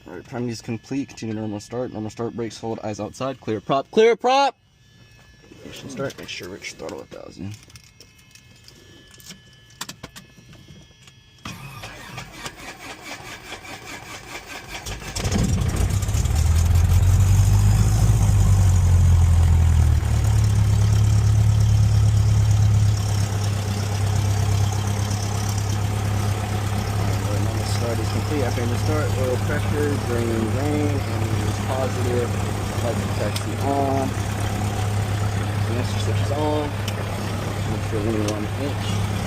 Alright, priming is complete. Continue normal start. Normal start, brakes, hold, eyes outside. Clear prop, clear prop! Ignition start, make sure Rich throttle 1000. Start is complete. After the start, oil pressure, green, and is positive. Light protection on. The master switch is on. Make sure we're 1 inch.